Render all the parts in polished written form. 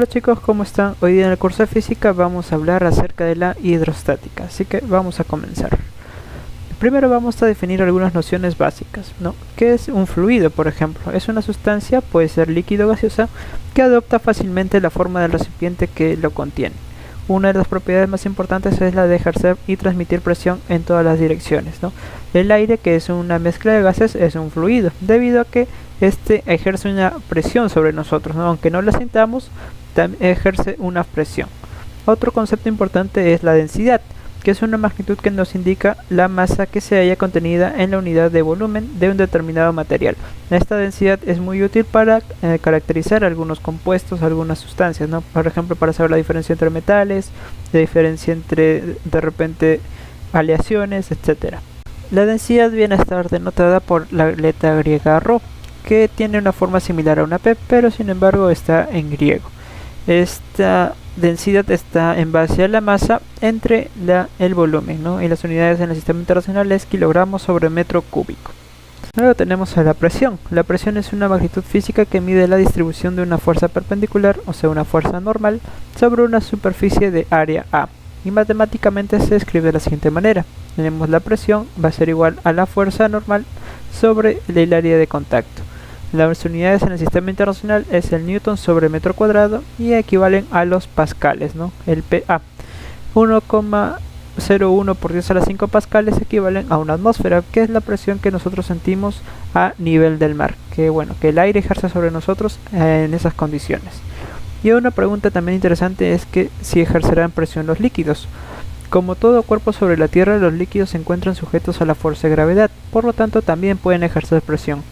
Hola chicos, ¿cómo están? Hoy día en el curso de física vamos a hablar acerca de la hidrostática, así que vamos a comenzar. Primero vamos a definir algunas nociones básicas, ¿no? ¿Qué es un fluido, por ejemplo? Es una sustancia, puede ser líquido o gaseosa, que adopta fácilmente la forma del recipiente que lo contiene. Una de las propiedades más importantes es la de ejercer y transmitir presión en todas las direcciones, ¿no? El aire, que es una mezcla de gases, es un fluido, debido a que este ejerce una presión sobre nosotros, ¿no? Aunque no la sintamos, ejerce una presión. Otro concepto importante es la densidad, que es una magnitud que nos indica la masa que se halla contenida en la unidad de volumen de un determinado material. Esta densidad es muy útil para caracterizar algunos compuestos, algunas sustancias, ¿no? Por ejemplo, para saber la diferencia entre metales, la diferencia entre de repente aleaciones, etc. La densidad viene a estar denotada por la letra griega ρ, que tiene una forma similar a una P, pero sin embargo está en griego. Esta densidad está en base a la masa entre el volumen, ¿no? Y las unidades en el sistema internacional es kilogramos sobre metro cúbico. Luego tenemos a la presión. La presión es una magnitud física que mide la distribución de una fuerza perpendicular, o sea una fuerza normal, sobre una superficie de área A. Y matemáticamente se escribe de la siguiente manera. Tenemos la presión, va a ser igual a la fuerza normal sobre el área de contacto. Las unidades en el sistema internacional es el newton sobre metro cuadrado y equivalen a los pascales, ¿no? El PA. 1,01 por 10 a la 5 pascales equivalen a una atmósfera, que es la presión que nosotros sentimos a nivel del mar, que el aire ejerce sobre nosotros en esas condiciones. Y una pregunta también interesante es que si ejercerán presión los líquidos. Como todo cuerpo sobre la Tierra, los líquidos se encuentran sujetos a la fuerza de gravedad, por lo tanto también pueden ejercer presión.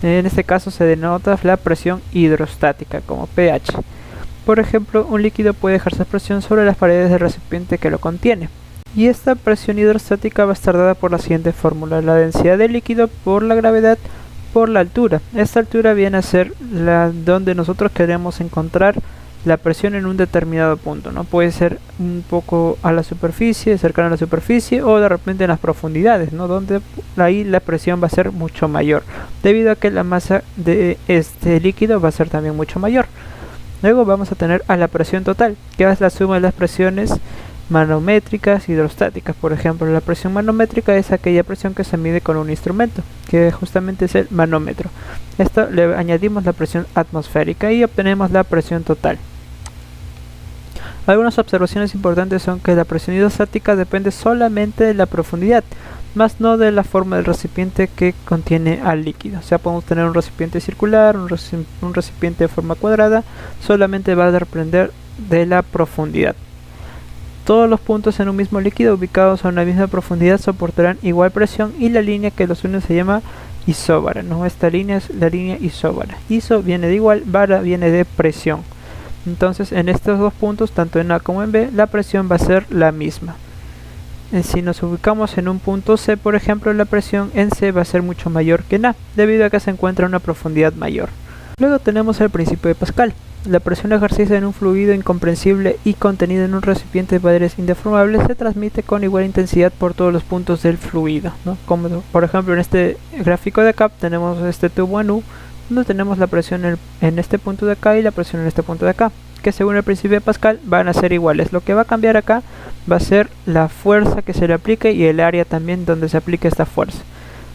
En este caso se denota la presión hidrostática como pH. Por ejemplo, un líquido puede ejercer presión sobre las paredes del recipiente que lo contiene. Y esta presión hidrostática va a estar dada por la siguiente fórmula: la densidad del líquido por la gravedad por la altura. Esta altura viene a ser donde nosotros queremos encontrar la presión en un determinado punto, ¿no? Puede ser un poco a la superficie, cercano a la superficie, o de repente en las profundidades, ¿no? Donde ahí la presión va a ser mucho mayor, debido a que la masa de este líquido va a ser también mucho mayor. Luego vamos a tener a la presión total, que es la suma de las presiones manométricas y hidrostáticas. Por ejemplo, la presión manométrica es aquella presión que se mide con un instrumento, que justamente es el manómetro. Esto le añadimos la presión atmosférica y obtenemos la presión total. Algunas observaciones importantes son que la presión hidrostática depende solamente de la profundidad, más no de la forma del recipiente que contiene al líquido. O sea, podemos tener un recipiente circular, un recipiente de forma cuadrada, solamente va a depender de la profundidad. Todos los puntos en un mismo líquido ubicados a una misma profundidad soportarán igual presión, y la línea que los une se llama isóbara, ¿no? Esta línea es la línea isóbara. Iso viene de igual, vara viene de presión. Entonces en estos dos puntos, tanto en A como en B, la presión va a ser la misma. Si nos ubicamos en un punto C, por ejemplo, la presión en C va a ser mucho mayor que en A, debido a que se encuentra a una profundidad mayor. Luego tenemos el principio de Pascal. La presión ejercida en un fluido incompresible y contenida en un recipiente de paredes indeformables se transmite con igual intensidad por todos los puntos del fluido, ¿no? Como por ejemplo en este gráfico de acá tenemos este tubo en U, donde tenemos la presión en este punto de acá y la presión en este punto de acá, que según el principio de Pascal van a ser iguales. Lo que va a cambiar acá va a ser la fuerza que se le aplique y el área también donde se aplique esta fuerza.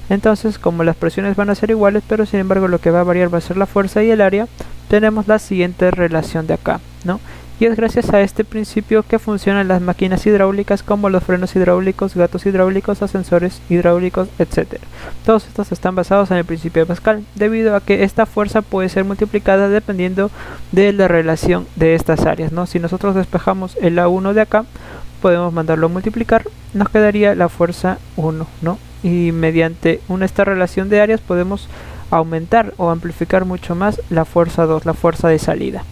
Entonces, como las presiones van a ser iguales, pero sin embargo lo que va a variar va a ser la fuerza y el área, tenemos la siguiente relación de acá, ¿no? Y es gracias a este principio que funcionan las máquinas hidráulicas, como los frenos hidráulicos, gatos hidráulicos, ascensores hidráulicos, etc. Todos estos están basados en el principio de Pascal, debido a que esta fuerza puede ser multiplicada dependiendo de la relación de estas áreas, ¿no? Si nosotros despejamos el A1 de acá, podemos mandarlo a multiplicar, nos quedaría la fuerza 1, ¿no? Y mediante esta relación de áreas podemos aumentar o amplificar mucho más la fuerza 2, la fuerza de salida.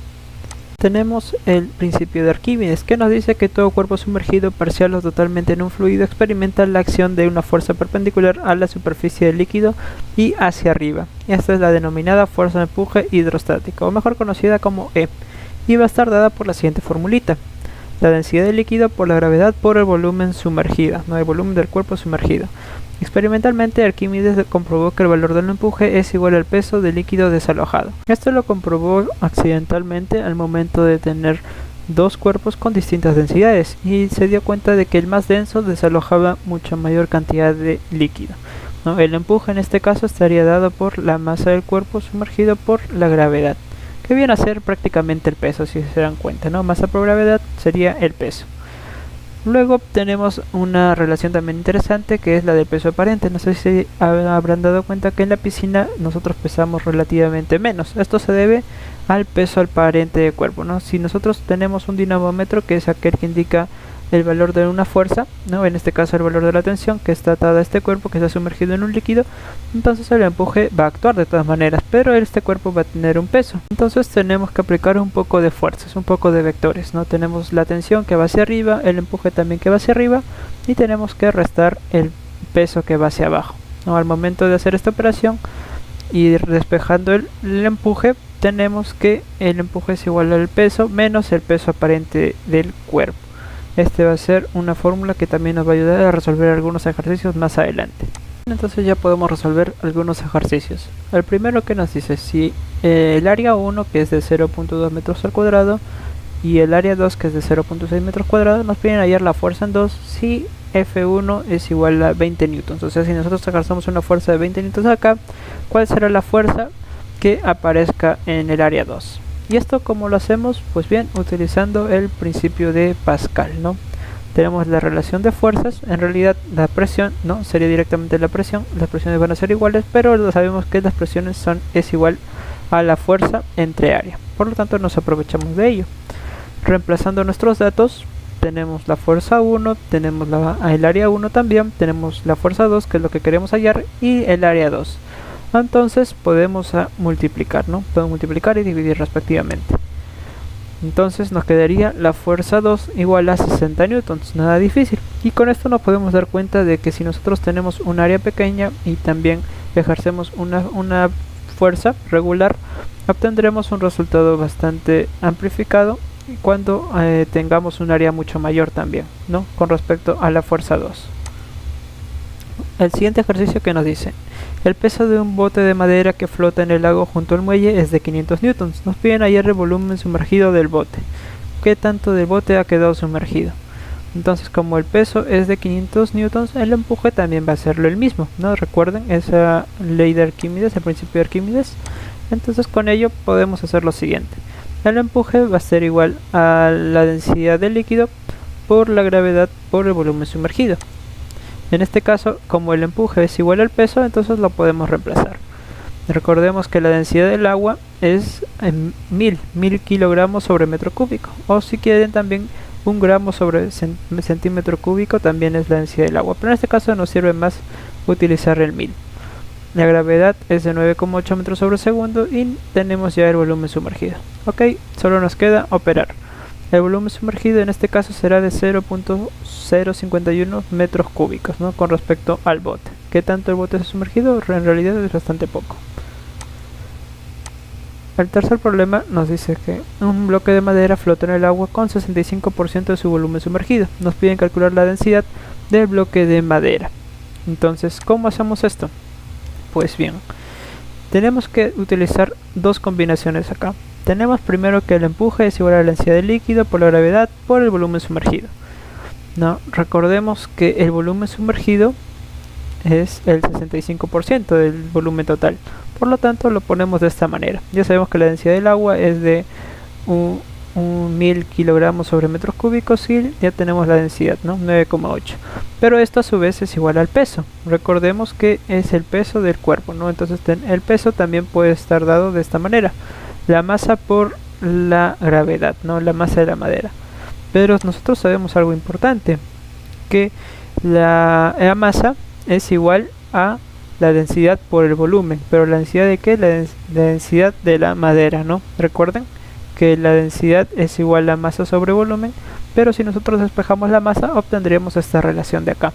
Tenemos el principio de Arquímedes, que nos dice que todo cuerpo sumergido parcial o totalmente en un fluido experimenta la acción de una fuerza perpendicular a la superficie del líquido y hacia arriba. Esta es la denominada fuerza de empuje hidrostática, o mejor conocida como E, y va a estar dada por la siguiente formulita: la densidad del líquido por la gravedad por el volumen sumergido, no el volumen del cuerpo sumergido. Experimentalmente, Arquímedes comprobó que el valor del empuje es igual al peso del líquido desalojado. Esto lo comprobó accidentalmente al momento de tener dos cuerpos con distintas densidades y se dio cuenta de que el más denso desalojaba mucha mayor cantidad de líquido, ¿no? El empuje en este caso estaría dado por la masa del cuerpo sumergido por la gravedad, que viene a ser prácticamente el peso, si se dan cuenta, ¿no? Masa por gravedad sería el peso. Luego tenemos una relación también interesante, que es la del peso aparente. No sé si habrán dado cuenta que en la piscina nosotros pesamos relativamente menos. Esto se debe al peso aparente del cuerpo, ¿no? Si nosotros tenemos un dinamómetro, que es aquel que indica el valor de una fuerza, ¿no? En este caso el valor de la tensión que está atada a este cuerpo que está sumergido en un líquido, entonces el empuje va a actuar de todas maneras, pero este cuerpo va a tener un peso. Entonces tenemos que aplicar un poco de fuerzas, un poco de vectores, ¿no? Tenemos la tensión que va hacia arriba, el empuje también que va hacia arriba, y tenemos que restar el peso que va hacia abajo, ¿no? Al momento de hacer esta operación y despejando el empuje, tenemos que el empuje es igual al peso menos el peso aparente del cuerpo. Este va a ser una fórmula que también nos va a ayudar a resolver algunos ejercicios más adelante. Entonces ya podemos resolver algunos ejercicios. El primero que nos dice si el área 1, que es de 0.2 metros al cuadrado, y el área 2, que es de 0.6 metros cuadrados, nos piden hallar la fuerza en 2 si F1 es igual a 20 newtons. O sea, si nosotros ejercemos una fuerza de 20 newtons acá, ¿cuál será la fuerza que aparezca en el área 2? ¿Y esto cómo lo hacemos? Pues bien, utilizando el principio de Pascal, ¿no? Tenemos la relación de fuerzas, en realidad la presión, ¿no? Sería directamente la presión, las presiones van a ser iguales, pero sabemos que las presiones es igual a la fuerza entre área. Por lo tanto, nos aprovechamos de ello. Reemplazando nuestros datos, tenemos la fuerza 1, tenemos el área 1 también, tenemos la fuerza 2, que es lo que queremos hallar, y el área 2. Entonces podemos multiplicar, ¿no? Podemos multiplicar y dividir respectivamente. Entonces nos quedaría la fuerza 2 igual a 60 newtons, nada difícil. Y con esto nos podemos dar cuenta de que si nosotros tenemos un área pequeña y también ejercemos una fuerza regular, obtendremos un resultado bastante amplificado cuando tengamos un área mucho mayor también, ¿no? Con respecto a la fuerza 2. El siguiente ejercicio que nos dice: el peso de un bote de madera que flota en el lago junto al muelle es de 500 newtons. Nos piden hallar el volumen sumergido del bote. ¿Qué tanto del bote ha quedado sumergido? Entonces, como el peso es de 500 newtons, el empuje también va a ser el mismo, ¿no? Recuerden esa ley de Arquímedes, el principio de Arquímedes. Entonces, con ello podemos hacer lo siguiente: el empuje va a ser igual a la densidad del líquido por la gravedad por el volumen sumergido. En este caso, como el empuje es igual al peso, entonces lo podemos reemplazar. Recordemos que la densidad del agua es 1000 kilogramos sobre metro cúbico, o si quieren también 1 gramo sobre centímetro cúbico también es la densidad del agua, pero en este caso nos sirve más utilizar el 1000. La gravedad es de 9,8 metros sobre segundo y tenemos ya el volumen sumergido. Ok, solo nos queda operar. El volumen sumergido en este caso será de 0.051 metros cúbicos, ¿no? Con respecto al bote. ¿Qué tanto el bote se ha sumergido? En realidad es bastante poco. El tercer problema nos dice que un bloque de madera flota en el agua con 65% de su volumen sumergido. Nos piden calcular la densidad del bloque de madera. Entonces, ¿cómo hacemos esto? Pues bien, tenemos que utilizar dos combinaciones acá. Tenemos primero que el empuje es igual a la densidad del líquido por la gravedad por el volumen sumergido. No, recordemos que el volumen sumergido es el 65% del volumen total. Por lo tanto, lo ponemos de esta manera. Ya sabemos que la densidad del agua es de 1000 kilogramos sobre metros cúbicos y ya tenemos la densidad, ¿no? 9,8. Pero esto a su vez es igual al peso. Recordemos que es el peso del cuerpo, ¿no? Entonces el peso también puede estar dado de esta manera: la masa por la gravedad, ¿no? La masa de la madera. Pero nosotros sabemos algo importante, que la masa es igual a la densidad por el volumen. ¿Pero la densidad de qué? La densidad de la madera, ¿no? Recuerden que la densidad es igual a masa sobre volumen, pero si nosotros despejamos la masa obtendríamos esta relación de acá.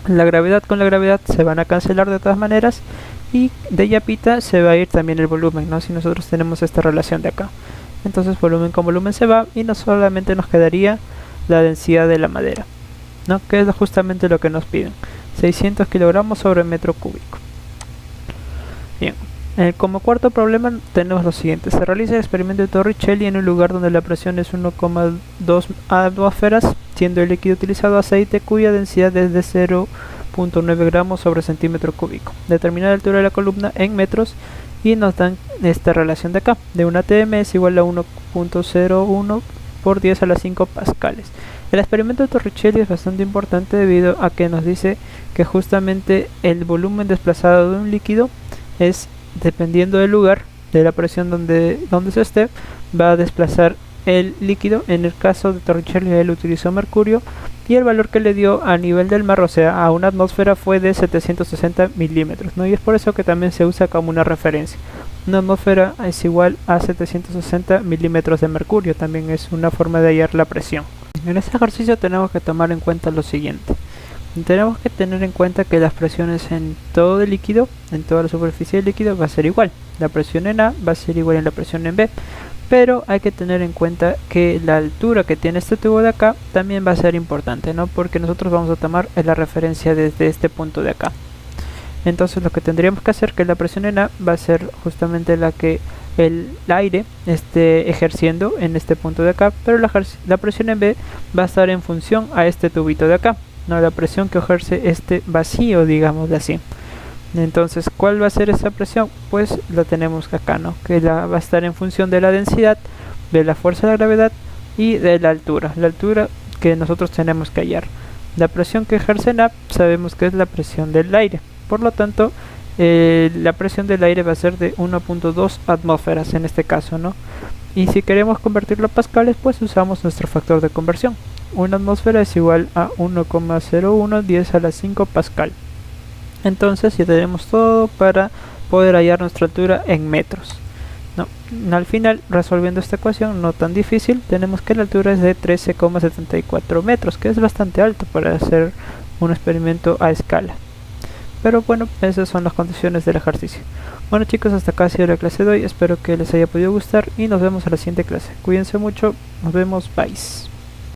La gravedad con la gravedad se van a cancelar de todas maneras y de yapita se va a ir también el volumen, ¿no? Si nosotros tenemos esta relación de acá, entonces volumen con volumen se va y no solamente nos quedaría la densidad de la madera, ¿no? Que es justamente lo que nos piden. 600 kilogramos sobre metro cúbico. Bien, como cuarto problema tenemos lo siguiente: se realiza el experimento de Torricelli en un lugar donde la presión es 1,2 atmósferas, siendo el líquido utilizado aceite cuya densidad es de 0,9 gramos sobre centímetro cúbico. Determinar la altura de la columna en metros y nos dan esta relación de acá, de 1 atm es igual a 1,01 por 10 a la 5 pascales. El experimento de Torricelli es bastante importante debido a que nos dice que justamente el volumen desplazado de un líquido es, dependiendo del lugar, de la presión donde se esté, va a desplazar el líquido. En el caso de Torricelli él utilizó mercurio y el valor que le dio a nivel del mar, o sea a una atmósfera, fue de 760 milímetros, ¿no? Y es por eso que también se usa como una referencia. Una atmósfera es igual a 760 milímetros de mercurio, también es una forma de hallar la presión. En este ejercicio tenemos que tomar en cuenta lo siguiente: tenemos que tener en cuenta que las presiones en todo el líquido, en toda la superficie del líquido, va a ser igual. La presión en A va a ser igual a la presión en B, pero hay que tener en cuenta que la altura que tiene este tubo de acá también va a ser importante, ¿no? Porque nosotros vamos a tomar la referencia desde este punto de acá. Entonces lo que tendríamos que hacer, que la presión en A va a ser justamente la que el aire esté ejerciendo en este punto de acá, pero la presión en B va a estar en función a este tubito de acá, no la presión que ejerce este vacío, digamos de así. Entonces, ¿cuál va a ser esa presión? Pues la tenemos acá, ¿no? Que va a estar en función de la densidad, de la fuerza de la gravedad y de la altura que nosotros tenemos que hallar. La presión que ejerce en A sabemos que es la presión del aire, por lo tanto la presión del aire va a ser de 1,2 atmósferas en este caso, ¿no? Y si queremos convertirlo a pascales, pues usamos nuestro factor de conversión. Una atmósfera es igual a 1,01 10 a la 5 pascal. Entonces ya tenemos todo para poder hallar nuestra altura en metros, ¿no? Al final, resolviendo esta ecuación no tan difícil, tenemos que la altura es de 13,74 metros, que es bastante alto para hacer un experimento a escala. Pero bueno, esas son las condiciones del ejercicio. Bueno chicos, hasta acá ha sido la clase de hoy, espero que les haya podido gustar y nos vemos en la siguiente clase. Cuídense mucho, nos vemos, bye.